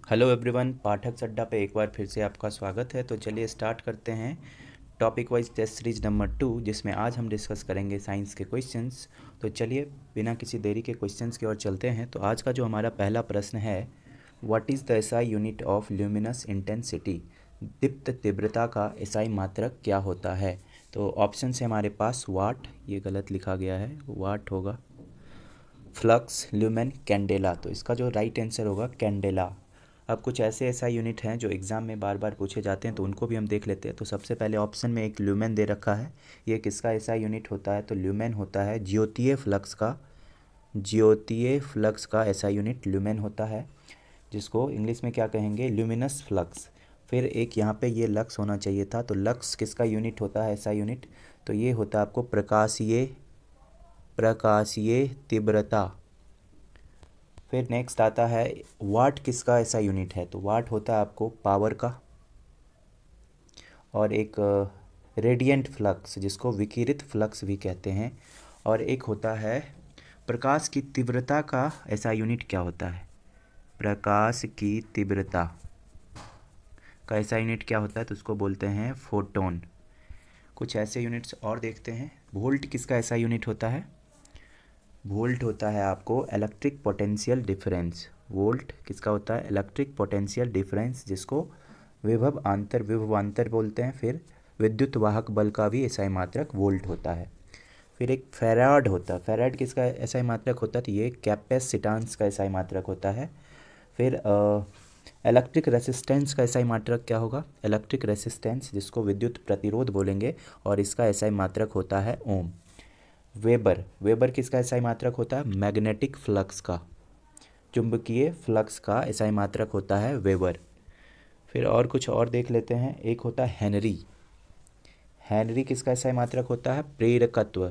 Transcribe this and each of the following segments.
Hello everyone, पाठक अड्डा पे एक बार फिर से आपका स्वागत है। तो चलिए स्टार्ट करते हैं topic wise test series number 2, जिसमें आज हम डिस्कस करेंगे साइंस के क्वेश्चंस। तो चलिए बिना किसी देरी के क्वेश्चंस की ओर चलते हैं। तो आज का जो हमारा पहला प्रश्न है, what is the SI unit of luminous intensity? दीप्त तीव्रता का एसआई मात्रक क्या होता है? तो ऑप्शन है हमारे पास वाट, ये गलत लिखा गया है, वाट होगा, फ्लक्स, ल्यूमेन, कैंडेला। तो इसका जो राइट आंसर होगा कैंडेला। अब कुछ ऐसे एसआई यूनिट हैं जो एग्ज़ाम में बार बार पूछे जाते हैं, तो उनको भी हम देख लेते हैं। तो सबसे पहले ऑप्शन में एक ल्यूमेन दे रखा है, ये किसका एसआई यूनिट होता है? तो ल्यूमेन होता है ज्योतीय फ्लक्स का, ज्योतीय फ्लक्स का एसआई यूनिट ल्यूमेन होता है, जिसको इंग्लिश में क्या कहेंगे? Luminous flux. फिर एक यहाँ पे ये लक्स होना चाहिए था, तो लक्स किसका यूनिट होता है एसआई यूनिट? तो ये होता है आपको प्रकाशीय, प्रकाशीय तीव्रता। फिर नेक्स्ट आता है वाट, किसका ऐसा यूनिट है? तो वाट होता है आपको पावर का। और एक रेडिएंट फ्लक्स, जिसको विकिरित फ्लक्स भी कहते हैं। और एक होता है प्रकाश की तीव्रता का ऐसा यूनिट क्या होता है? प्रकाश की तीव्रता का ऐसा यूनिट क्या होता है? तो उसको बोलते हैं फोटोन। कुछ ऐसे यूनिट्स और देखते हैं। वोल्ट किसका ऐसा यूनिट होता है? वोल्ट होता है आपको इलेक्ट्रिक पोटेंशियल डिफरेंस। वोल्ट किसका होता है? इलेक्ट्रिक पोटेंशियल डिफरेंस, जिसको विभवांतर, विभवांतर बोलते हैं। फिर विद्युत वाहक बल का भी एसआई मात्रक वोल्ट होता है। फिर एक फैराड होता है, फैराड किसका एसआई मात्रक होता है? तो ये कैपेसिटेंस का एसआई मात्रक होता है। फिर इलेक्ट्रिक रेसिस्टेंस का एसआई मात्रक क्या होगा? इलेक्ट्रिक रेसिस्टेंस, जिसको विद्युत प्रतिरोध बोलेंगे, और इसका एसआई मात्रक होता है ओम। वेबर, वेबर किसका एसआई मात्रक होता है? मैग्नेटिक फ्लक्स का, चुंबकीय फ्लक्स का एसआई मात्रक होता है वेबर। फिर और कुछ और देख लेते हैं। एक होता है हेनरी, हेनरी किसका एसआई मात्रक होता है? प्रेरकत्व,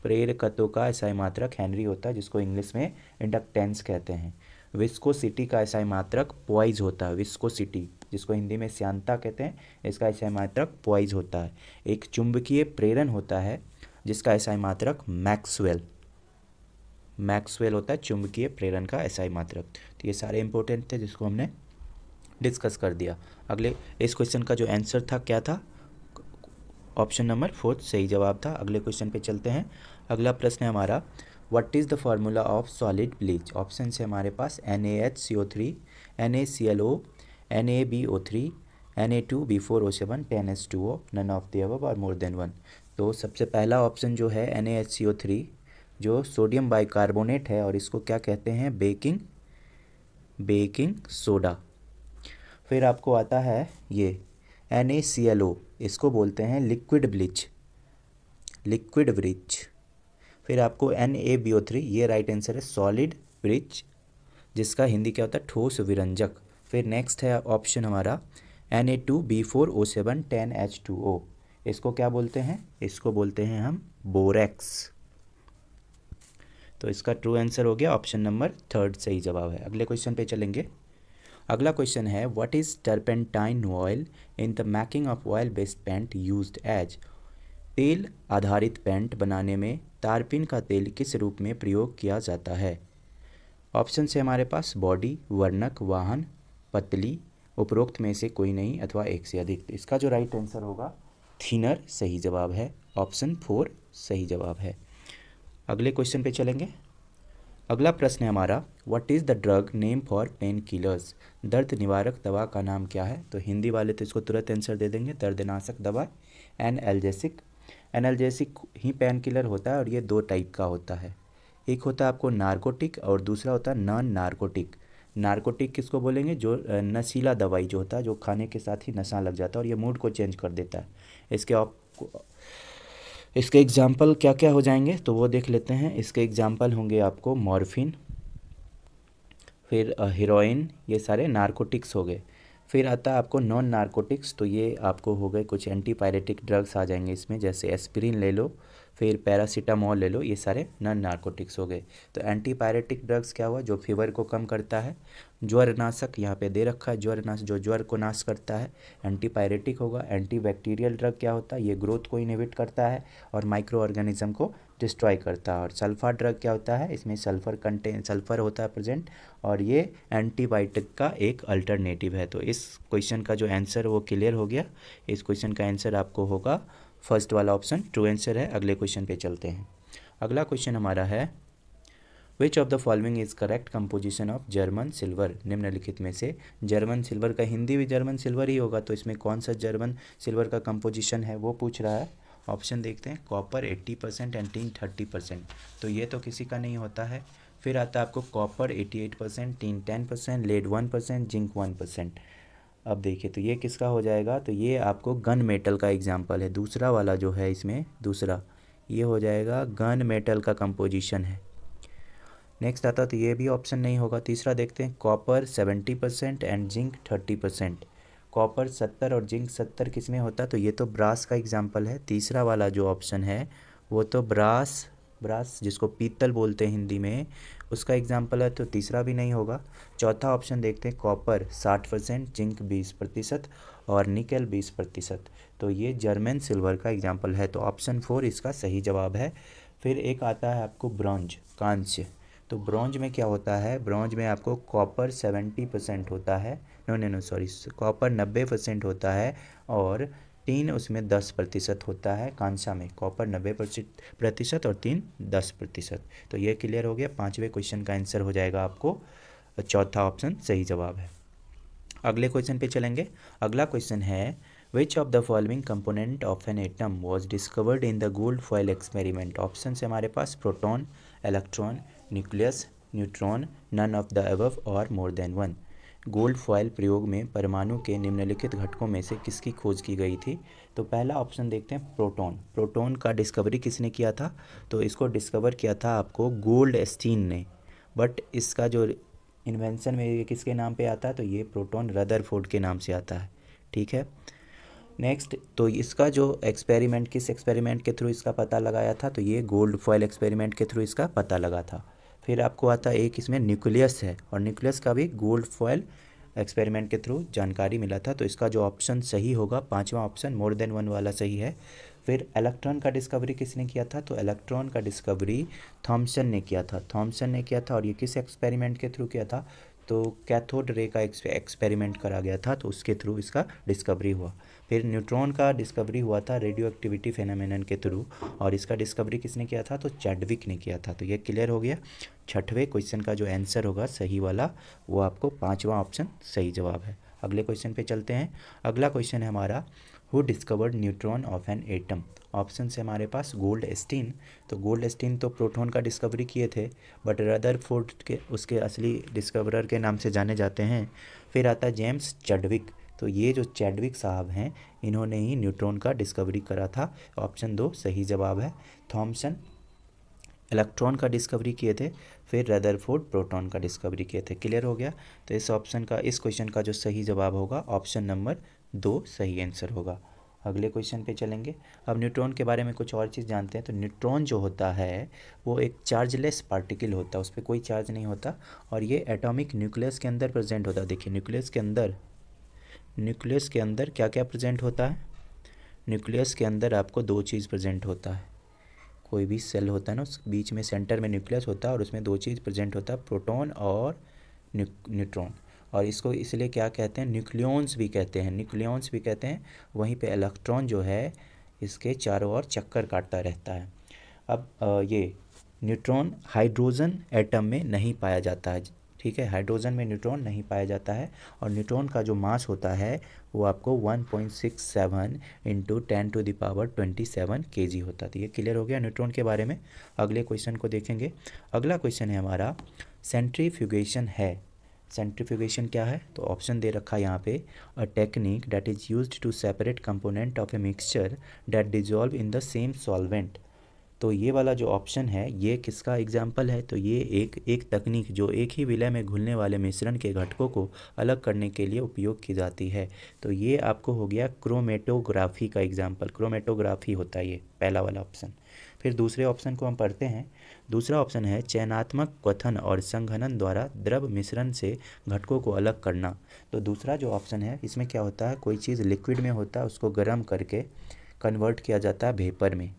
प्रेरकत्व का एसआई मात्रक हेनरी होता है, जिसको इंग्लिश में इंडक्टेंस कहते हैं। विस्कोसिटी का एसआई मात्रक पॉइज होता है, विस्कोसिटी, जिसको हिंदी में श्यानता कहते हैं, इसका एसआई मात्रक पॉइज होता है। एक चुंबकीय प्रेरण होता है, जिसका एसआई मात्रक मैक्सवेल, मैक्सवेल होता है चुंबकीय प्रेरण का एसआई मात्रक। तो ये सारे इंपॉर्टेंट थे, जिसको हमने डिस्कस कर दिया। अगले इस क्वेश्चन का जो आंसर था क्या था? ऑप्शन नंबर 4 सही जवाब था। अगले क्वेश्चन पे चलते हैं। अगला प्रश्न है हमारा, what is the formula of solid bleach? Option है हमारे पास NaHCO3, NaClO, NaBO3, Na2B4O7, 10H2O, none of the above or more than one. तो सबसे पहला ऑप्शन जो है NaHCO3, जो सोडियम बाइकार्बोनेट है, और इसको क्या कहते हैं? Baking, baking soda. फिर आपको आता है ये NaClO, इसको बोलते हैं लिक्विड ब्लीच, लिक्विड ब्लीच। फिर आपको NaBO3, ये राइट आंसर है सॉलिड ब्लीच, जिसका हिंदी क्या होता है? ठोस विरंजक। फिर नेक्स्ट है ऑप्शन हमारा Na2B4O7, 10H2O, इसको क्या बोलते हैं? इसको बोलते हैं हम बोरेक्स। तो इसका ट्रू आंसर हो गया ऑप्शन नंबर 3 सही जवाब है। अगले क्वेश्चन पे चलेंगे। अगला क्वेश्चन है, what is turpentine oil in the making of oil based paint used as? तेल आधारित पेंट बनाने में तारपीन का तेल किस रूप में प्रयोग किया जाता है? ऑप्शन से हमारे पास बॉडी, वर्णक, वाहन, पतली, उपरोक्त में से कोई नहीं, अथवा एक से अधिक। तो इसका जो राइट आंसर होगा थिनर सही जवाब है, ऑप्शन 4 सही जवाब है। अगले क्वेश्चन पे चलेंगे। अगला प्रश्न है हमारा, what is the drug name for pain killers? दर्द निवारक दवा का नाम क्या है? तो हिंदी वाले तो इसको तुरंत आंसर दे देंगे, दर्दनाशक दवा, एनाल्जेसिक। एनाल्जेसिक ही पेन किलर होता है, और ये 2 टाइप का होता है। एक होता है आपको नारकोटिक, और दूसरा होता है नॉन नारकोटिक। नारकोटिक किसको बोलेंगे? जो नशीला दवाई जो होता है, जो खाने के साथ ही नशा लग जाता है और ये मूड को चेंज कर देता है। इसके एग्जाम्पल क्या क्या हो जाएंगे, तो वो देख लेते हैं। इसके एग्जाम्पल होंगे आपको मॉर्फिन, फिर हीरोइन, ये सारे नारकोटिक्स हो गए। फिर आता है आपको नॉन नारकोटिक्स, तो ये आपको हो गए कुछ एंटीपायरेटिक ड्रग्स आ जाएंगे इसमें, जैसे एस्पिरिन ले लो, फिर पैरासीटामोल ले लो, ये सारे नॉन नारकोटिक्स हो गए। तो एंटीपायरेटिक ड्रग्स क्या हुआ? जो फीवर को कम करता है। ज्वरनाशक यहाँ पे दे रखा है, ज्वरनाशक जो ज्वर को नाश करता है, एंटीपायरेटिक होगा। एंटीबैक्टीरियल ड्रग क्या होता है? ये ग्रोथ को इनहिबिट करता है और माइक्रो ऑर्गेनिज्म को डिस्ट्रॉय करता है। और सल्फा ड्रग क्या होता है, इसमें सल्फर होता है प्रेजेंट, और ये एंटीबायोटिक का एक अल्टरनेटिव है। तो इस क्वेश्चन का जो आंसर वो क्लियर हो गया। इस क्वेश्चन का आंसर आपको होगा फर्स्ट वाला ऑप्शन, ट्रू आंसर है। अगले क्वेश्चन पे चलते हैं। अगला क्वेश्चन हमारा है which of the following is correct composition of German silver. निम्नलिखित में से जर्मन सिल्वर का हिंदी भी जर्मन सिल्वर ही होगा, तो इसमें कौन सा जर्मन सिल्वर का कंपोजिशन है वो पूछ रहा है। ऑप्शन देखते हैं, कॉपर 80% एंड टिन 30%, तो ये तो किसी का नहीं होता है। फिर आता है आपको कॉपर 88%, टिन 10%, लेड 1%, जिंक 1%। अब देखिए तो ये किसका हो जाएगा, तो ये आपको गन मेटल का एग्जाम्पल है। दूसरा वाला जो है इसमें, दूसरा ये हो जाएगा गन मेटल का कंपोजिशन है। नेक्स्ट आता तो ये भी ऑप्शन नहीं होगा। तीसरा देखते हैं, कॉपर 70% एंड जिंक 30%। कॉपर 70 और जिंक 70 किस में होता है, तो ये तो ब्रास का एग्जाम्पल है। तीसरा वाला जो ऑप्शन है वो तो ब्रास जिसको पीतल बोलते हैं हिंदी में, उसका एग्जाम्पल है, तो तीसरा भी नहीं होगा। चौथा ऑप्शन देखते हैं, कॉपर 60%, जिंक 20% और निकल 20%, तो ये जर्मन सिल्वर का एग्जाम्पल है। तो ऑप्शन 4 इसका सही जवाब है। फिर एक आता है आपको ब्रॉन्ज, कांस्य। तो ब्रॉन्ज में क्या होता है, ब्रॉन्ज में आपको कॉपर 70% होता है, कॉपर 90% होता है, और टीन उसमें 10% होता है। कांसा में कॉपर 90% और टीन 10%। तो ये क्लियर हो गया। पाँचवें क्वेश्चन का आंसर हो जाएगा आपको चौथा ऑप्शन सही जवाब है। अगले क्वेश्चन पे चलेंगे। अगला क्वेश्चन है which of the following component of an atom was discovered in the gold foil experiment. Option है हमारे पास proton, electron, nucleus, neutron, none of the above or more than one. Gold foil प्रयोग में परमाणु के निम्नलिखित घटकों में से किसकी खोज की गई थी। तो पहला ऑप्शन देखते हैं, प्रोटॉन। प्रोटॉन का डिस्कवरी किसने किया था, तो इसको डिस्कवर किया था आपको गोल्डस्टीन ने, बट इसका जो इन्वेंशन में ये किसके नाम पे आता है, तो ये प्रोटॉन रदरफोर्ड के नाम से आता है। ठीक है। नेक्स्ट, तो इसका जो एक्सपेरिमेंट, किस एक्सपेरिमेंट के थ्रू इसका पता लगाया था, तो ये गोल्ड फॉयल एक्सपेरिमेंट के थ्रू इसका पता लगा था। फिर आपको आता है एक इसमें न्यूक्लियस है, और न्यूक्लियस का भी गोल्ड फॉयल एक्सपेरिमेंट के थ्रू जानकारी मिला था। तो इसका जो ऑप्शन सही होगा, पांचवा ऑप्शन मोर देन वन वाला सही है। फिर इलेक्ट्रॉन का डिस्कवरी किसने किया था, तो इलेक्ट्रॉन का डिस्कवरी थॉमसन ने किया था। और ये किस एक्सपेरिमेंट के थ्रू किया था, तो कैथोड रे का एक्सपेरिमेंट करा गया था, तो उसके थ्रू इसका डिस्कवरी हुआ। फिर न्यूट्रॉन का डिस्कवरी हुआ था रेडियो एक्टिविटी फेनोमेनन के थ्रू, और इसका डिस्कवरी किसने किया था, तो चैडविक ने किया था। तो ये क्लियर हो गया। छठवें क्वेश्चन का जो आंसर होगा सही वाला, वो आपको पांचवा ऑप्शन सही जवाब है। अगले क्वेश्चन पे चलते हैं। अगला क्वेश्चन है हमारा, who discovered neutron of an atom. Option है हमारे पास गोल्डस्टीन। तो गोल्डस्टीन तो प्रोटॉन का डिस्कवरी किए थे, बट रदरफोर्ड के उसके असली डिस्कवरर के नाम से जाने जाते हैं। फिर आता है जेम्स चैडविक। तो ये जो चैडविक साहब हैं, इन्होंने ही न्यूट्रॉन का डिस्कवरी करा था। ऑप्शन 2 सही जवाब है। थॉमसन इलेक्ट्रॉन का डिस्कवरी किए थे, फिर रदरफोर्ड प्रोटॉन का डिस्कवरी किए थे। क्लियर हो गया। तो इस क्वेश्चन का जो सही जवाब होगा ऑप्शन नंबर 2 सही आंसर होगा। अगले क्वेश्चन पे चलेंगे। अब न्यूट्रॉन के बारे में कुछ और चीज़ जानते हैं। तो न्यूट्रॉन जो होता है वो एक चार्जलेस पार्टिकल होता है, उस पर कोई चार्ज नहीं होता, और ये एटॉमिक न्यूक्लियस के अंदर प्रेजेंट होता है। देखिए न्यूक्लियस के अंदर क्या क्या प्रेजेंट होता है। न्यूक्लियस के अंदर आपको दो चीज़ प्रेजेंट होता है। कोई भी सेल होता है ना, उस बीच में सेंटर में न्यूक्लियस होता है, और उसमें दो चीज़ प्रेजेंट होता है, प्रोटॉन और न्यूट्रॉन। और इसको इसलिए क्या कहते हैं, न्यूक्लियॉन्स भी कहते हैं। वहीं पे इलेक्ट्रॉन जो है इसके चारों ओर चक्कर काटता रहता है। अब ये न्यूट्रॉन हाइड्रोजन एटम में नहीं पाया जाता है। ठीक है, हाइड्रोजन में न्यूट्रॉन नहीं पाया जाता है, और न्यूट्रॉन का जो मास होता है वो आपको 1.67 इंटू 10⁻27 kg होता है। तो ये क्लियर हो गया न्यूट्रॉन के बारे में। अगले क्वेश्चन को देखेंगे। अगला क्वेश्चन है हमारा, सेंट्रीफ्यूगेशन है। सेंट्रीफ्यूगेशन क्या है, तो ऑप्शन दे रखा है यहाँ पे, a technique that is used to separate component of a mixture that dissolve in the same solvent. तो ये वाला जो ऑप्शन है ये किसका एग्जाम्पल है, तो ये एक तकनीक जो एक ही विलय में घुलने वाले मिश्रण के घटकों को अलग करने के लिए उपयोग की जाती है। तो ये आपको हो गया क्रोमेटोग्राफी का एग्जाम्पल। क्रोमेटोग्राफी होता है ये पहला वाला ऑप्शन। फिर दूसरे ऑप्शन को हम पढ़ते हैं। दूसरा ऑप्शन है चयनात्मक क्वथन और संघनन द्वारा द्रव मिश्रण से घटकों को अलग करना। तो दूसरा जो ऑप्शन है इसमें क्या होता है, कोई चीज़ लिक्विड में होता है, उसको गर्म करके कन्वर्ट किया जाता है वेपर में।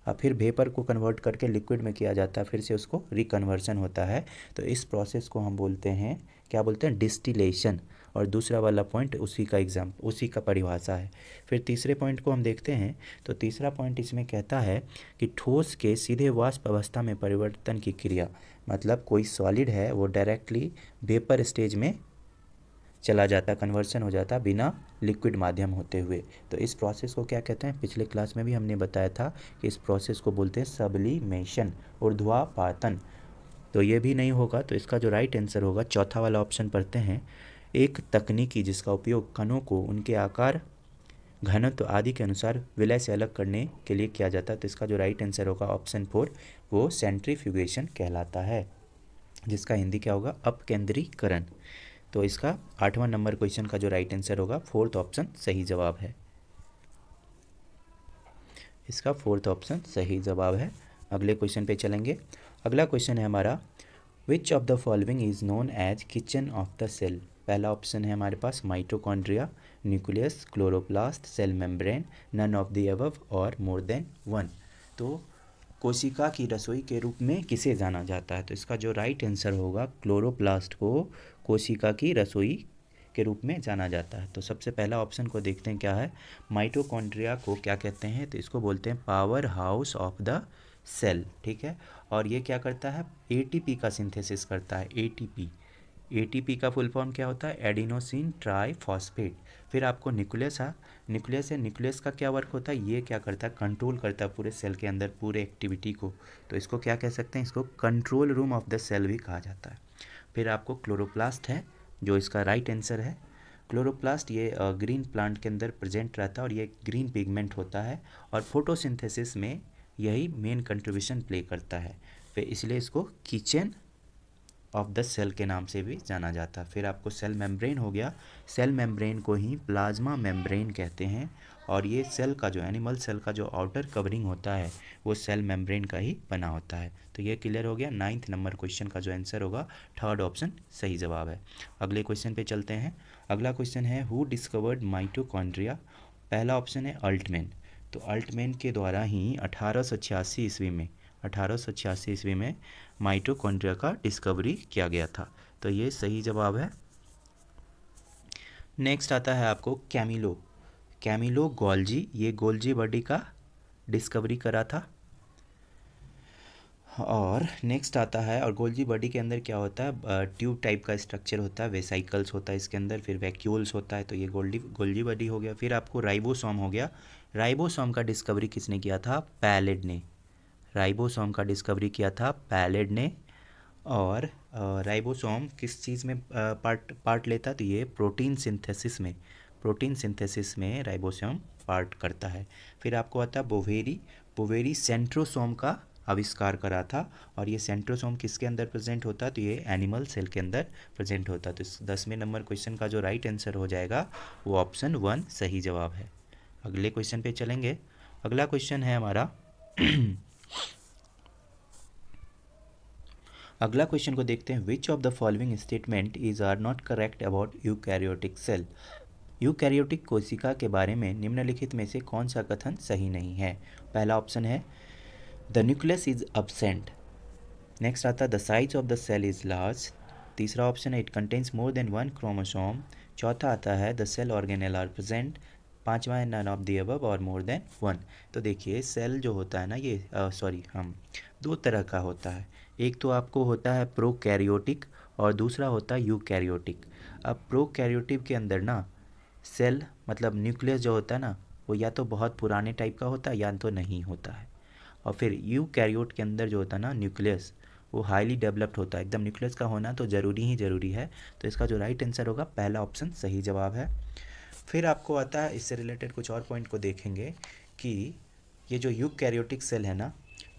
फिर वेपर को कन्वर्ट करके लिक्विड में किया जाता है, फिर से उसको रिकन्वर्सन होता है। तो इस प्रोसेस को हम बोलते हैं, क्या बोलते हैं, डिस्टिलेशन। और दूसरा वाला पॉइंट उसी का परिभाषा है। फिर तीसरे पॉइंट को हम देखते हैं, तो तीसरा पॉइंट इसमें कहता है कि ठोस के सीधे वाष्प अवस्था में परिवर्तन की क्रिया, मतलब कोई सॉलिड है वो डायरेक्टली वेपर स्टेज में चला जाता, कन्वर्सन हो जाता बिना लिक्विड माध्यम होते हुए। तो इस प्रोसेस को क्या कहते हैं, पिछले क्लास में भी हमने बताया था कि इस प्रोसेस को बोलते हैं सब्लिमेशन, ऊर्ध्वापातन। तो ये भी नहीं होगा, तो इसका जो राइट आंसर होगा चौथा वाला ऑप्शन पढ़ते हैं, एक तकनीकी जिसका उपयोग कणों को उनके आकार, घनत्व आदि के अनुसार विलय से अलग करने के लिए किया जाता है। तो इसका जो राइट आंसर होगा ऑप्शन 4, वो सेंट्रीफ्यूगेशन कहलाता है, जिसका हिंदी क्या होगा, अपकेंद्रीकरण। तो इसका 8वां नंबर क्वेश्चन का जो राइट आंसर होगा 4th ऑप्शन सही जवाब है। इसका 4th ऑप्शन सही जवाब है। अगले क्वेश्चन पे चलेंगे। अगला क्वेश्चन है हमारा, which of the following is known as kitchen of the cell. पहला ऑप्शन है हमारे पास mitochondria, nucleus, chloroplast, cell membrane, none of the above or more than one. तो कोशिका की रसोई के रूप में किसे जाना जाता है, तो इसका जो राइट आंसर होगा, क्लोरोप्लास्ट को कोशिका की रसोई के रूप में जाना जाता है। तो सबसे पहला ऑप्शन को देखते हैं क्या है, माइटोकॉन्ड्रिया को क्या कहते हैं, तो इसको बोलते हैं power house of the cell, ठीक है। और ये क्या करता है, एटीपी का सिंथेसिस करता है, एटीपी का फुल फॉर्म क्या होता है, एडिनोसिन ट्राइफॉस्फेट। फिर आपको न्यूक्लियस है, न्यूक्लियस का क्या वर्क होता है, ये क्या करता है, कंट्रोल करता है पूरे सेल के अंदर पूरे एक्टिविटी को। तो इसको क्या कह सकते हैं, इसको control room of the cell भी कहा जाता है। फिर आपको क्लोरोप्लास्ट है, जो इसका राइट आंसर है। क्लोरोप्लास्ट ये ग्रीन प्लांट के अंदर प्रेजेंट रहता है और ये ग्रीन पिगमेंट होता है और फोटोसिंथेसिस में यही मेन कंट्रीब्यूशन प्ले करता है। फिर इसलिए इसको किचन ऑफ द सेल के नाम से भी जाना जाता है। फिर आपको सेल मेम्ब्रेन हो गया, सेल मेम्ब्रेन को ही प्लाज्मा मेम्ब्रेन कहते हैं और ये सेल का जो एनिमल सेल का जो आउटर कवरिंग होता है वो सेल मेम्ब्रेन का ही बना होता है। तो ये क्लियर हो गया। 9th नंबर क्वेश्चन का जो आंसर होगा 3rd ऑप्शन सही जवाब है। अगले क्वेश्चन पे चलते हैं। अगला क्वेश्चन है, हु डिस्कवर्ड माइटोकॉन्ड्रिया। पहला ऑप्शन है अल्टमैन। तो अल्टमैन के द्वारा ही 1886 ईस्वी में माइटोकॉन्ड्रिया का डिस्कवरी किया गया था। तो ये सही जवाब है। नेक्स्ट आता है आपको कैमिलो गोल्जी, ये गोल्जी बॉडी का डिस्कवरी करा था। और नेक्स्ट आता है, और गोल्जी बॉडी के अंदर क्या होता है, ट्यूब टाइप का स्ट्रक्चर होता है, वेसाइकल्स होता है इसके अंदर, फिर वैक्यूल्स होता है। तो ये गोल्जी बॉडी हो गया। फिर आपको राइबोसोम हो गया। राइबोसोम का डिस्कवरी किसने किया था, पैलेड ने। राइबोसोम का डिस्कवरी किया था पैलेड ने। और राइबोसोम किस चीज़ में पार्ट लेता है, तो ये प्रोटीन सिंथेसिस में राइबोसोम पार्ट करता है। फिर आपको आता है बोवेरी सेंट्रोसोम का आविष्कार करा था और ये सेंट्रोसोम किसके अंदर प्रेजेंट होता है, तो ये एनिमल सेल के अंदर प्रेजेंट होता है। तो 10वें नंबर क्वेश्चन का जो राइट आंसर हो जाएगा वो ऑप्शन 1 सही जवाब है। अगले क्वेश्चन पे चलेंगे। अगला क्वेश्चन है हमारा अगला क्वेश्चन को देखते हैं, which of the following statement is are not correct about eukaryotic cell. Eukaryotic कोशिका के बारे में निम्नलिखित में से कौन सा कथन सही नहीं है। पहला ऑप्शन है, the nucleus is absent. Next आता है, the size of the cell is large. तीसरा ऑप्शन है, it contains more than 1 chromosome. चौथा आता है, the cell organelle are present. पांचवा है, none of the above or more than 1। तो देखिए सेल जो होता है ना, ये दो तरह का होता है। एक तो आपको होता है प्रोकैरियोटिक और दूसरा होता है यूकैरियोटिक। अब प्रोकैरियोटिक के अंदर ना सेल मतलब न्यूक्लियस जो होता है ना, वो या तो बहुत पुराने टाइप का होता है या तो नहीं होता है। और फिर यूकैरियोट के अंदर जो होता है ना न्यूक्लियस, वो हाईली डेवलप्ड होता है। एकदम न्यूक्लियस का होना तो ज़रूरी है। तो इसका जो राइट आंसर होगा पहला ऑप्शन सही जवाब है। फिर आपको आता है, इससे रिलेटेड कुछ और पॉइंट को देखेंगे कि ये जो यूकैरियोटिक सेल है ना,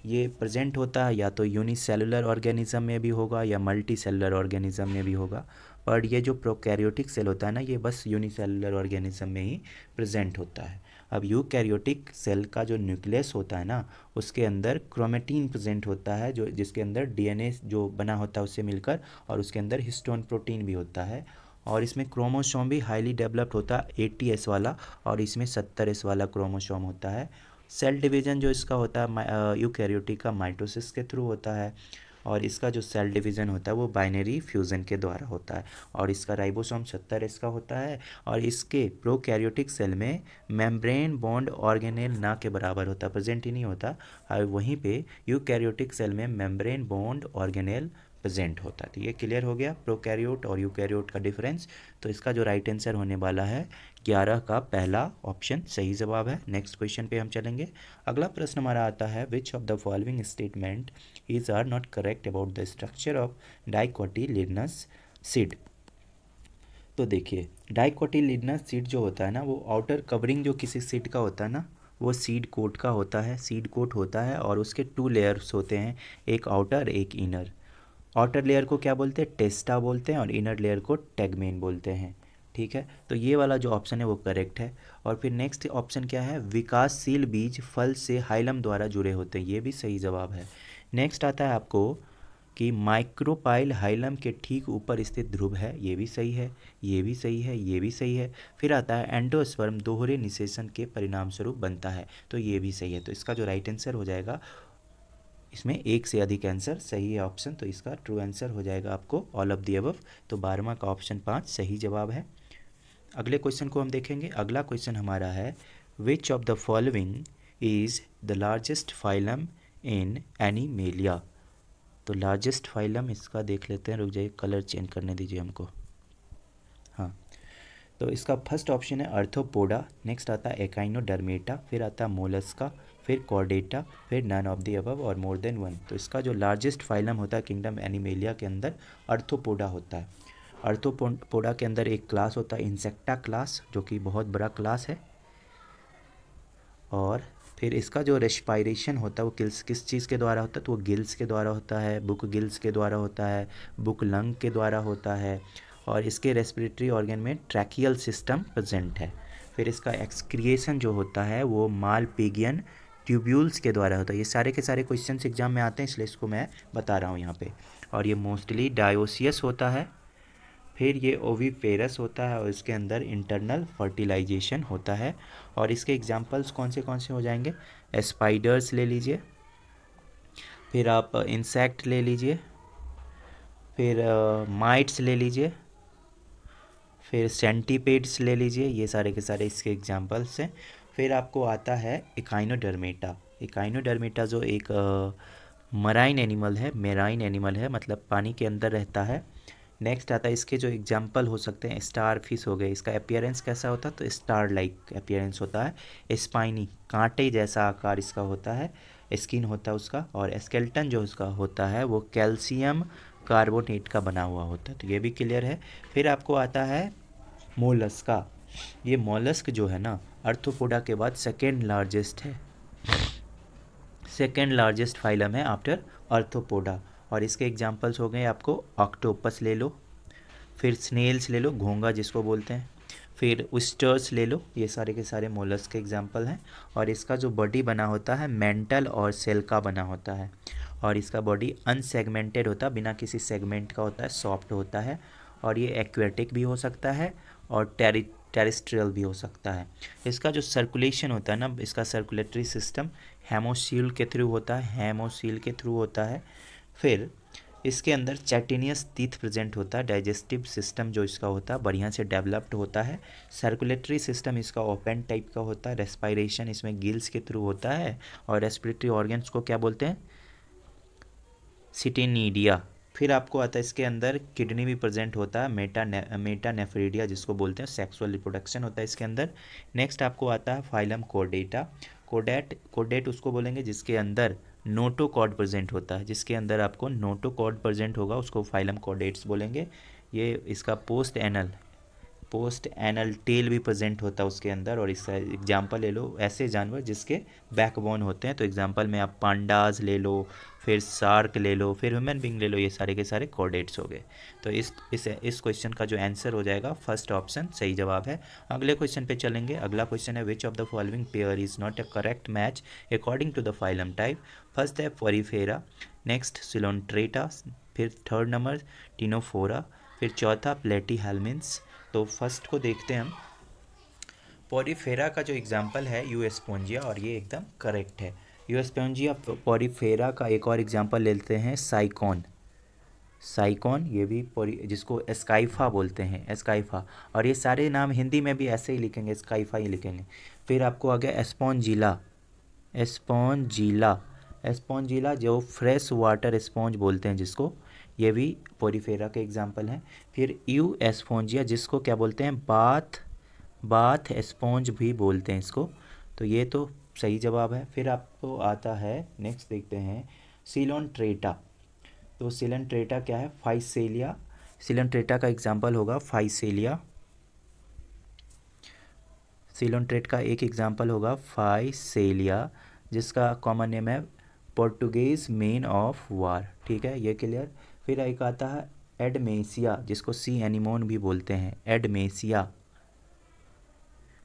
ये प्रेजेंट होता है या तो यूनिसेलुलर ऑर्गेनिज्म में भी होगा या मल्टी सेलुलर ऑर्गेनिज्म में भी होगा। और ये जो प्रोकैरियोटिक सेल होता है ना, ये बस यूनिसेलुलर ऑर्गेनिज्म में ही प्रेजेंट होता है। अब यूकैरियोटिक सेल का जो न्यूक्लियस होता है ना, उसके अंदर क्रोमेटिन प्रेजेंट होता है, जो जिसके अंदर डीएनए जो बना होता है उससे मिलकर, और उसके अंदर हिस्टोन प्रोटीन भी होता है। और इसमें क्रोमोसोम भी हाईली डेवलप्ड होता है 80S वाला, और इसमें 70S वाला क्रोमोसोम होता है। सेल डिवीज़न जो इसका होता है यूकैरियोटिक का माइटोसिस के थ्रू होता है, और इसका जो सेल डिवीज़न होता है वो बाइनरी फ्यूज़न के द्वारा होता है, और इसका राइबोसोम 70 इसका होता है, और इसके प्रोकैरियोटिक सेल में मेम्ब्रेन बॉन्ड ऑर्गेनेल ना के बराबर होता है, प्रेजेंट ही नहीं होता, और वहीं पे यूकैरियोटिक सेल में मेम्ब्रेन बॉन्ड ऑर्गेनेल प्रेजेंट होता है। तो ये क्लियर हो गया प्रोकैरियोट और यूकैरियोट का डिफरेंस। तो इसका जो राइट आंसर होने वाला है 11 का पहला ऑप्शन सही जवाब है। नेक्स्ट क्वेश्चन पे हम चलेंगे। अगला प्रश्न हमारा आता है, which of the following statement is are not correct about the structure of dicotyledonous seed. तो देखिए, डाइकोटिलिडनस सीड जो होता है ना, वो आउटर कवरिंग जो किसी सीड का होता है ना, वो सीड कोट का होता है, सीड कोट होता है, और उसके 2 लेयर्स होते हैं, एक आउटर एक इनर। आउटर लेयर को क्या बोलते हैं, टेस्टा बोलते हैं, और इनर लेयर को टेगमेन बोलते हैं। ठीक है, तो ये वाला जो ऑप्शन है वो करेक्ट है। और फिर नेक्स्ट ऑप्शन क्या है, विकासशील बीज फल से हाइलम द्वारा जुड़े होते हैं, ये भी सही जवाब है। नेक्स्ट आता है आपको कि माइक्रोपाइल हाइलम के ठीक ऊपर स्थित ध्रुव है, ये भी सही है, ये भी सही है, ये भी सही है। फिर आता है एंडोस्पर्म दोहरे निषेचन के परिणाम स्वरूप बनता है, तो ये भी सही है। तो इसका जो राइट आंसर हो जाएगा, इसमें एक से अधिक आंसर सही है ऑप्शन, तो इसका ट्रू आंसर हो जाएगा आपको ऑल ऑफ दी अबव। तो 12वां का ऑप्शन 5 सही जवाब है। अगले क्वेश्चन को हम देखेंगे। अगला क्वेश्चन हमारा है, which of the following is the largest phylum in animalia. तो लार्जेस्ट फाइलम इसका देख लेते हैं, रुक जाइए, कलर चेंज करने दीजिए हमको। हाँ, तो इसका फर्स्ट ऑप्शन है अर्थोपोडा, नेक्स्ट आता है एकाइनोडर्मेटा, फिर आता है मोलस्का, फिर कॉर्डेटा, फिर none of the above or more than one. तो इसका जो लार्जेस्ट फाइलम होता है किंगडम एनिमेलिया के अंदर अर्थोपोडा होता है। अर्थोपोडा के अंदर एक क्लास होता है इंसेक्टा क्लास, जो कि बहुत बड़ा क्लास है। और फिर इसका जो रेस्पायरेशन होता है वो किस चीज़ के द्वारा होता है, तो वो गिल्स के द्वारा होता है, बुक गिल्स के द्वारा होता है, बुक लंग के द्वारा होता है, और इसके रेस्पिरेटरी ऑर्गन में ट्रैकियल सिस्टम प्रेजेंट है। फिर इसका एक्सक्रिएशन जो होता है वो मालपिगियन ट्यूब्यूल्स के द्वारा होता है। ये सारे के सारे क्वेश्चंस एग्जाम में आते हैं, इसलिए इसको मैं बता रहा हूँ यहाँ पे। और ये मोस्टली डायोसियस होता है, फिर ये ओविपेरस होता है, और इसके अंदर इंटरनल फर्टिलाइजेशन होता है। और इसके एग्जांपल्स कौन से हो जाएंगे, स्पाइडर्स ले लीजिए, फिर आप इंसेक्ट ले लीजिए, फिर माइट्स ले लीजिए, फिर सेंटीपेड्स ले लीजिए, ये सारे के सारे इसके एग्जांपल्स हैं। फिर आपको आता है इकाइनोडर्मेटा। इकाइनोडर्मेटा जो एक मराइन एनिमल है, मतलब पानी के अंदर रहता है। नेक्स्ट आता है, इसके जो एग्जांपल हो सकते हैं, स्टार फिश हो गए, इसका अपीयरेंस कैसा होता है, तो स्टार लाइक अपीयरेंस होता है। स्पाइनी, कांटे जैसा आकार इसका होता है, स्किन होता है उसका, और स्केल्टन जो उसका होता है वो कैल्शियम कार्बोनेट का बना हुआ होता है, तो ये भी क्लियर है। फिर आपको आता है मोलस्का। ये मोलस्क जो है ना, अर्थोपोडा के बाद सेकेंड लार्जेस्ट है, सेकेंड लार्जेस्ट फाइलम है आफ्टर अर्थोपोडा। और इसके एग्जांपल्स हो गए आपको ऑक्टोपस ले लो, फिर स्नेल्स ले लो, घोंगा जिसको बोलते हैं, फिर ऑयस्टर्स ले लो, ये सारे के सारे मोलस्क के एग्जांपल हैं। और इसका जो बॉडी बना होता है मेंटल और सेल का बना होता है, और इसका बॉडी अनसेगमेंटेड होता है, बिना किसी सेगमेंट का होता है, सॉफ्ट होता है, और ये एक्वेटिक भी हो सकता है और टेरेस्ट्रियल भी हो सकता है। इसका जो सर्कुलेशन होता है ना, इसका सर्कुलेटरी सिस्टम हेमोसील के थ्रू होता है। फिर इसके अंदर चैटिनियस टीथ प्रेजेंट होता है, डाइजेस्टिव सिस्टम जो इसका होता है बढ़िया से डेवलप्ड होता है, सर्कुलेटरी सिस्टम इसका ओपन टाइप का होता है, रेस्पायरेशन इसमें गिल्स के थ्रू होता है, और रेस्पिरेटरी ऑर्गन्स को क्या बोलते हैं, सिटेनिडिया। फिर आपको आता है इसके अंदर किडनी भी प्रेजेंट होता है, मेटानेफ्रिडिया जिसको बोलते हैं, सेक्सुअल रिप्रोडक्शन होता है इसके अंदर। नेक्स्ट आपको आता है फाइलम कॉर्डेटा। कोडेट उसको बोलेंगे जिसके अंदर नोटोकॉर्ड प्रेजेंट होता है, जिसके अंदर आपको नोटोकॉर्ड प्रेजेंट होगा उसको फाइलम कॉर्डेट्स बोलेंगे। ये इसका पोस्ट एनल टेल भी प्रेजेंट होता है उसके अंदर। और इसका एग्जांपल ले लो ऐसे जानवर जिसके बैकबोन होते हैं, तो एग्जांपल में आप पांडास ले लो, फिर शार्क ले लो, फिर ह्यूमन बींग ले लो, ये सारे के सारे कॉर्डेट्स हो गए। तो इस क्वेश्चन का जो आंसर हो जाएगा फर्स्ट ऑप्शन सही जवाब है। अगले क्वेश्चन पे चलेंगे। अगला क्वेश्चन है, which of the following pair is not a correct match according to the phylum type. First है पोरीफेरा, नेक्स्ट सिलोन्ट्रेटा, फिर थर्ड नंबर टिनोफोरा, फिर चौथा प्लेटीहेल्मिन्स। तो फर्स्ट को देखते हैं हम। पोरिफेरा का जो एग्जाम्पल है यूएस्पोंजिया, और ये एकदम करेक्ट है। यूएस्पोंजिया पोरिफेरा का एक और एग्जाम्पल लेते हैं साइकॉन। साइकॉन ये भी जिसको एस्काइफा बोलते हैं, एस्काइफा, और ये सारे नाम हिंदी में भी ऐसे ही लिखेंगे, एस्काइफा ही लिखेंगे। फिर आपको आ गया एस्पोंजिला। एस्पोंजिला, एस्पोंजिला जो फ्रेश वाटर स्पॉन्ज बोलते हैं जिसको, ये भी पोरिफेरा के एग्जाम्पल हैं। फिर यू एस्पोंजिया जिसको क्या बोलते हैं, बाथ स्पॉन्ज भी बोलते हैं इसको, तो ये तो सही जवाब है। फिर आपको आता है, नेक्स्ट देखते हैं सिलोन्ट्रेटा। तो सिलोन्ट्रेटा क्या है, फाइसेलिया। सिलोन्ट्रेटा का एग्जाम्पल होगा फाइसेलिया। सिलोन्ट्रेट का एक एग्जाम्पल होगा फाइसेलिया, जिसका कॉमन नेम है पोर्टुगेज मेन ऑफ वार। ठीक है, ये क्लियर। फिर एक आता है एडमेसिया, जिसको सी एनिमोन भी बोलते हैं, एडमेसिया,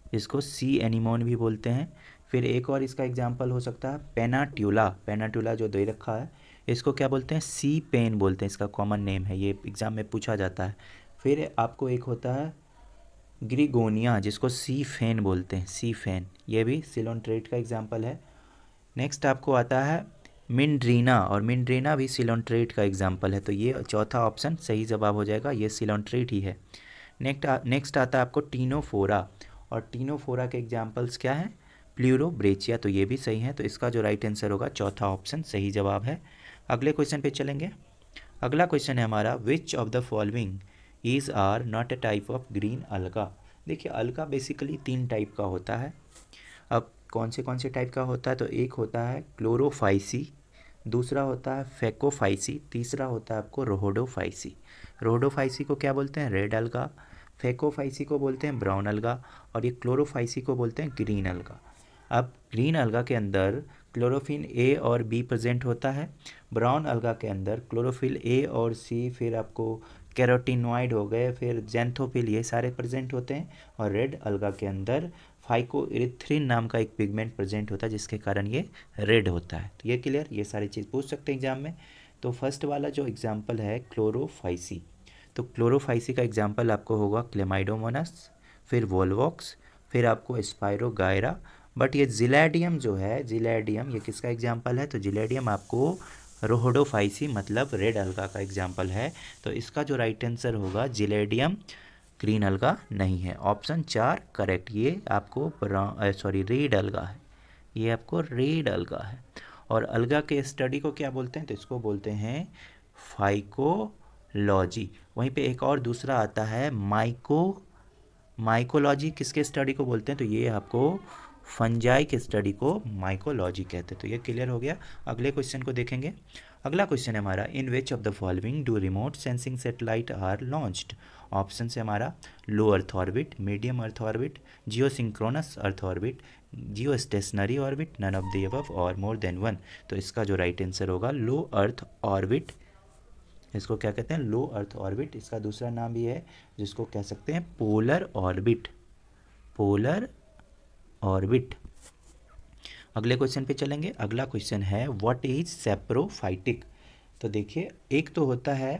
जिसको सी एनिमोन भी बोलते हैं। फिर एक और इसका एग्जाम्पल हो सकता है पेनाट्यूला। पेनाट्यूला जो दे रखा है इसको क्या बोलते हैं, सी पेन बोलते हैं, इसका कॉमन नेम है, ये एग्ज़ाम में पूछा जाता है। फिर आपको एक होता है ग्रिगोनिया, जिसको सी फेन बोलते हैं, सी फेन, ये भी सिलोन्ट्रेट का एग्जाम्पल है। नेक्स्ट आपको आता है मिंड्रीना, और मिंड्रीना भी सिलोन्ट्रेट का एग्जाम्पल है, तो ये चौथा ऑप्शन सही जवाब हो जाएगा, ये सिलोन्ट्रेट ही है। नेक्स्ट आता है आपको टीनोफोरा, और टीनोफोरा के एग्जाम्पल्स क्या हैं, प्लूरोब्रेचिया, तो ये भी सही है, तो इसका जो राइट आंसर होगा चौथा ऑप्शन सही जवाब है। अगले क्वेश्चन पे चलेंगे। अगला क्वेश्चन है हमारा, which of the following is are not a type of green alga. देखिए अलगा बेसिकली 3 टाइप का होता है। अब कौन से टाइप का होता है, तो एक होता है क्लोरोफाइसी, दूसरा होता है फेकोफाइसी, तीसरा होता है आपको रोहोडोफाइसी। रोहोडोफाइसी को क्या बोलते हैं, रेड अलगा, फेकोफाइसी को बोलते हैं ब्राउन अलगा, और ये क्लोरोफाइसी को बोलते हैं ग्रीन अलगा। अब ग्रीन अलगा के अंदर क्लोरोफिल ए और बी प्रेजेंट होता है, ब्राउन अलगा के अंदर क्लोरोफिल ए और सी, फिर आपको कैरोटीनॉइड हो गए, फिर जेंथोफिल, ये सारे प्रेजेंट होते हैं, और रेड अलगा के अंदर फाइकोइरिथ्रिन नाम का एक पिगमेंट प्रेजेंट होता है, जिसके कारण ये रेड होता है। तो ये क्लियर, ये सारी चीज़ पूछ सकते हैं एग्जाम में। तो फर्स्ट वाला जो एग्जाम्पल है क्लोरोफाइसी, तो क्लोरोफाइसी का एग्जाम्पल आपको होगा क्लेमाइडोमोनास, फिर वोल्वॉक्स, फिर आपको स्पाइरोगायरा। बट ये जिलेडियम जो है, जिलेडियम ये किसका एग्जाम्पल है, तो जिलेडियम आपको रोहोडोफाइसी मतलब रेड अलगा का एग्जाम्पल है, तो इसका जो राइट आंसर होगा जिलेडियम ग्रीन अलगा नहीं है, ऑप्शन 4 करेक्ट। ये आपको रेड अलगा है, ये आपको रेड अलगा है। और अलगा के स्टडी को क्या बोलते हैं, तो इसको बोलते हैं फाइकोलॉजी। वहीं पे एक और दूसरा आता है माइकोलॉजी, किसके स्टडी को बोलते हैं, तो ये आपको फंजाई के स्टडी को माइकोलॉजी कहते हैं। तो ये क्लियर हो गया। अगले क्वेश्चन को देखेंगे। अगला क्वेश्चन है हमारा, in which of the following do remote sensing satellite are launched. Option है हमारा low earth orbit, medium earth orbit, geosynchronous earth orbit, geostationary orbit, none of the above or more than one. तो इसका जो right answer होगा लो earth orbit, इसको क्या कहते हैं, लो अर्थ ऑर्बिट। इसका दूसरा नाम भी है जिसको कह सकते हैं पोलर ऑर्बिट, पोलर ऑर्बिट। अगले क्वेश्चन पे चलेंगे। अगला क्वेश्चन है व्हाट इज सेप्रोफाइटिक। तो देखिए एक तो होता है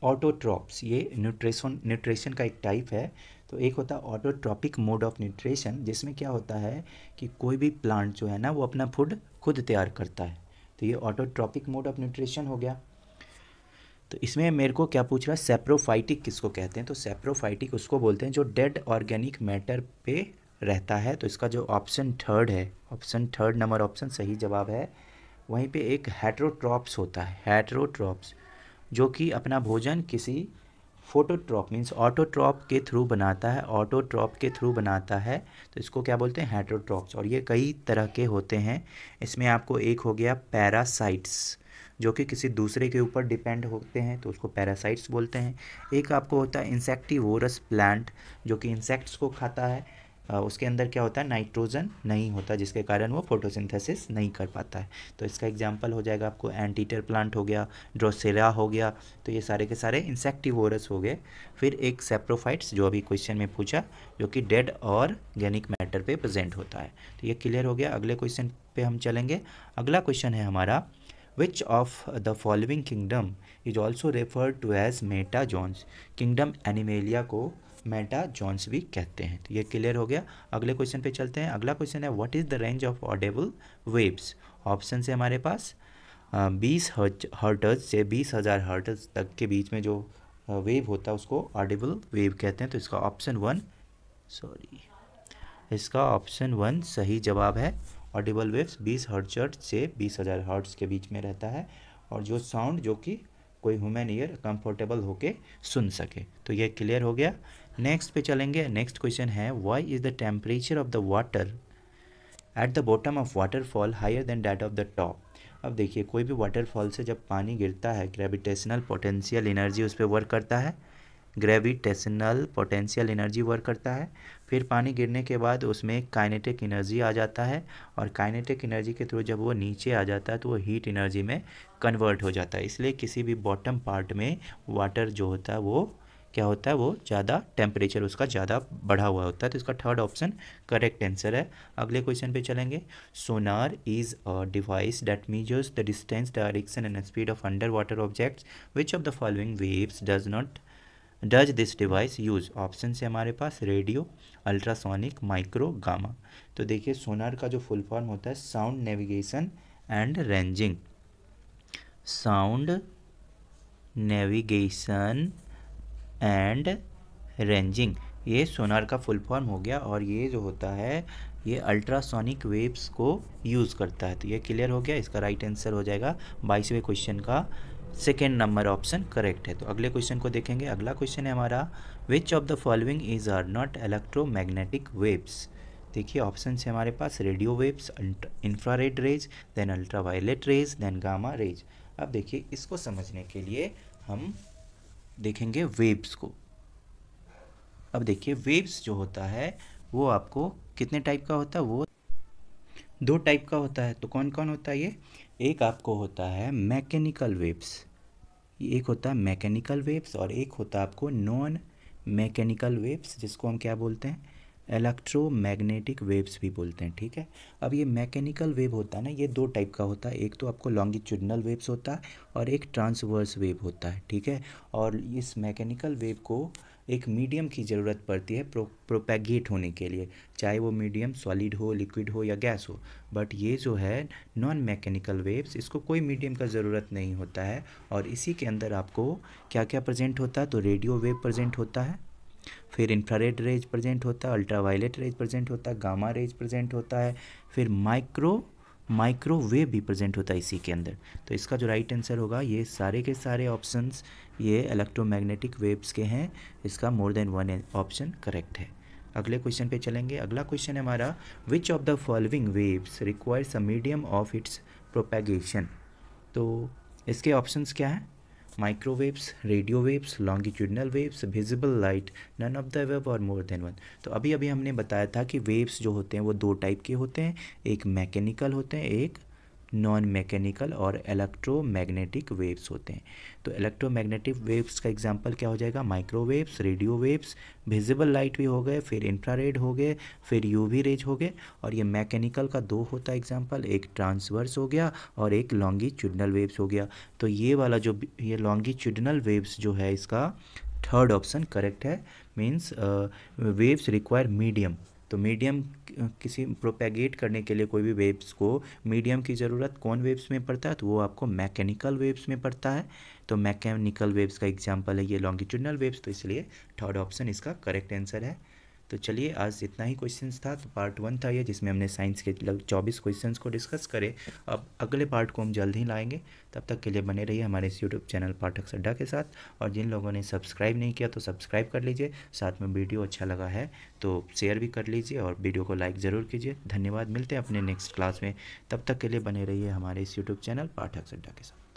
ऑटोट्रॉप्स, ये न्यूट्रिशन का एक टाइप है। तो एक होता है ऑटोट्रॉपिक मोड ऑफ न्यूट्रिशन, जिसमें क्या होता है कि कोई भी प्लांट जो है ना वो अपना फूड खुद तैयार करता है, तो ये ऑटोट्रॉपिक मोड ऑफ न्यूट्रिशन हो गया। तो इसमें मेरे को क्या पूछ रहा है, सेप्रोफाइटिक किसको कहते हैं, तो सेप्रोफाइटिक उसको बोलते हैं जो डेड ऑर्गेनिक मैटर पे रहता है। तो इसका जो ऑप्शन 3 है, ऑप्शन 3 नंबर ऑप्शन सही जवाब है। वहीं पे एक हेट्रोट्रॉप्स होता है, हेट्रोट्रॉप्स जो कि अपना भोजन किसी फोटोट्रॉप मीन्स ऑटोट्रॉप के थ्रू बनाता है, ऑटोट्रॉप के थ्रू बनाता है, तो इसको क्या बोलते हैं, हेट्रोट्रॉप्स। और ये कई तरह के होते हैं। इसमें आपको एक हो गया पैरासाइट्स, जो कि किसी दूसरे के ऊपर डिपेंड होते हैं, तो उसको पैरासाइट्स बोलते हैं। एक आपको होता है इंसेक्टिवोरस प्लांट, जो कि इंसेक्ट्स को खाता है। उसके अंदर क्या होता है, नाइट्रोजन नहीं होता, जिसके कारण वो फोटोसिंथेसिस नहीं कर पाता है। तो इसका एग्जांपल हो जाएगा आपको एंटीटर प्लांट हो गया, ड्रोसेरा हो गया, तो ये सारे के सारे इंसेक्टिवोरस हो गए। फिर एक सेप्रोफाइट्स जो अभी क्वेश्चन में पूछा, जो कि डेड ऑर्गेनिक मैटर पे प्रेजेंट होता है। तो ये क्लियर हो गया। अगले क्वेश्चन पे हम चलेंगे। अगला क्वेश्चन है हमारा which of the following kingdom is also referred to as metazoans. Kingdom animalia को मेटाजॉन्स भी कहते हैं। तो ये क्लियर हो गया। अगले क्वेश्चन पे चलते हैं। अगला क्वेश्चन है what is the range of Audible waves. Option है हमारे पास 20 हर्ट्ज से 20,000 हर्ट्ज तक के बीच में जो वेव होता है उसको ऑडिबल वेव कहते हैं। तो इसका ऑप्शन वन सही जवाब है। ऑडिबल वेव्स 20 हर्ट्ज से 20,000 हर्ट्ज के बीच में रहता है, और जो साउंड जो कि कोई ह्यूमन ईयर कंफर्टेबल होके सुन सके। तो ये क्लियर हो गया। नेक्स्ट पे चलेंगे। नेक्स्ट क्वेश्चन है why is the temperature of the water at the bottom of waterfall higher than that of the top. अब देखिए, कोई भी वाटरफॉल से जब पानी गिरता है, ग्रेविटेशनल पोटेंशियल एनर्जी उस पर वर्क करता है, फिर पानी गिरने के बाद उसमें काइनेटिक एनर्जी आ जाता है, और काइनेटिक एनर्जी के थ्रू जब वो नीचे आ जाता है तो वो हीट एनर्जी में कन्वर्ट हो जाता है। इसलिए किसी भी बॉटम पार्ट में वाटर जो होता है वो क्या होता है, वो ज़्यादा टेम्परेचर उसका ज़्यादा बढ़ा हुआ होता है। तो इसका थर्ड ऑप्शन करेक्ट आंसर है। अगले क्वेश्चन पे चलेंगे। Sonar is a device that measures the distance, direction and speed of underwater objects. Which of the following waves does this device use. Option है हमारे पास रेडियो, अल्ट्रासोनिक, माइक्रो, गामा। तो देखिए, sonar का जो full form होता है sound navigation and ranging. Sound navigation and ranging, ये सोनार का फुल फॉर्म हो गया, और ये जो होता है ये अल्ट्रासोनिक वेव्स को यूज़ करता है। तो ये क्लियर हो गया। इसका राइट आंसर हो जाएगा 22वें क्वेश्चन का सेकेंड नंबर ऑप्शन करेक्ट है। तो अगले क्वेश्चन को देखेंगे। अगला क्वेश्चन है हमारा which of the following is are not electromagnetic waves. देखिए, ऑप्शन है हमारे पास radio waves, infrared rays, then ultraviolet rays, then gamma rays. अब देखिए, इसको समझने के लिए हम देखेंगे वेव्स को। अब देखिए, वेव्स जो होता है वो आपको कितने टाइप का होता है, वो 2 टाइप का होता है। तो कौन कौन होता है ये? एक आपको होता है मैकेनिकल वेव्स, एक होता है मैकेनिकल वेव्स, और एक होता है आपको नॉन मैकेनिकल वेव्स, जिसको हम क्या बोलते हैं, इलेक्ट्रोमैग्नेटिक वेव्स भी बोलते हैं। ठीक है। अब ये मैकेनिकल वेव होता है ना, ये 2 टाइप का होता है। एक तो आपको लॉन्गिट्यूडिनल वेव्स होता है और एक ट्रांसवर्स वेव होता है। ठीक है। और इस मैकेनिकल वेव को एक मीडियम की ज़रूरत पड़ती है प्रोपैगेट होने के लिए, चाहे वो मीडियम सॉलिड हो, लिक्विड हो या गैस हो। बट ये जो है नॉन मैकेनिकल वेव्स, इसको कोई मीडियम का ज़रूरत नहीं होता है, और इसी के अंदर आपको क्या क्या प्रेजेंट होता है, तो रेडियो वेव प्रेजेंट होता है, फिर इंफ्रारेड रेज प्रेजेंट होता है, अल्ट्रावायलेट रेज प्रेजेंट होता है, गामा रेज प्रेजेंट होता है, फिर माइक्रोवेव भी प्रेजेंट होता है इसी के अंदर। तो इसका जो राइट आंसर होगा, ये सारे के सारे ऑप्शंस ये इलेक्ट्रोमैग्नेटिक वेव्स के हैं। इसका more than one option correct है। अगले क्वेश्चन पे चलेंगे। अगला क्वेश्चन है हमारा which of the following waves requires a medium of its propagation. तो इसके ऑप्शंस क्या हैं? Microwaves, radio waves, longitudinal waves, visible light, none of the above or more than one. तो अभी अभी हमने बताया था कि वेव्स जो होते हैं वो 2 टाइप के होते हैं, एक मैकेनिकल होते हैं, एक नॉन मैकेनिकल और इलेक्ट्रोमैग्नेटिक वेव्स होते हैं। तो इलेक्ट्रोमैग्नेटिक वेव्स का एग्जांपल क्या हो जाएगा? Microwaves, radio waves, visible light भी हो गए, फिर इंफ्रारेड हो गए, फिर यूवी रेज हो गए। और ये मैकेनिकल का 2 होता है एग्जांपल, एक ट्रांसवर्स हो गया और एक लॉन्गिट्यूडिनल वेव्स हो गया। तो ये वाला जो ये लॉन्गिट्यूडिनल वेव्स जो है, इसका थर्ड ऑप्शन करेक्ट है। Means waves require medium. तो मीडियम किसी प्रोपैगेट करने के लिए कोई भी वेव्स को मीडियम की ज़रूरत कौन वेव्स में पड़ता है, तो वो आपको मैकेनिकल वेव्स में पड़ता है। तो मैकेनिकल वेव्स का एग्जांपल है ये लॉन्गिट्यूडिनल वेव्स, तो इसलिए थर्ड ऑप्शन इसका करेक्ट आंसर है। तो चलिए, आज इतना ही क्वेश्चंस था। तो पार्ट 1 था ये, जिसमें हमने साइंस के लगभग 24 क्वेश्चंस को डिस्कस करे। अब अगले पार्ट को हम जल्द ही लाएंगे। तब तक के लिए बने रहिए हमारे इस यूट्यूब चैनल पाठक अड्डा के साथ। और जिन लोगों ने सब्सक्राइब नहीं किया तो सब्सक्राइब कर लीजिए। साथ में वीडियो अच्छा लगा है तो शेयर भी कर लीजिए और वीडियो को लाइक ज़रूर कीजिए। धन्यवाद। मिलते हैं अपने नेक्स्ट क्लास में। तब तक के लिए बने रहिए हमारे इस यूट्यूब चैनल पाठक अड्डा के साथ।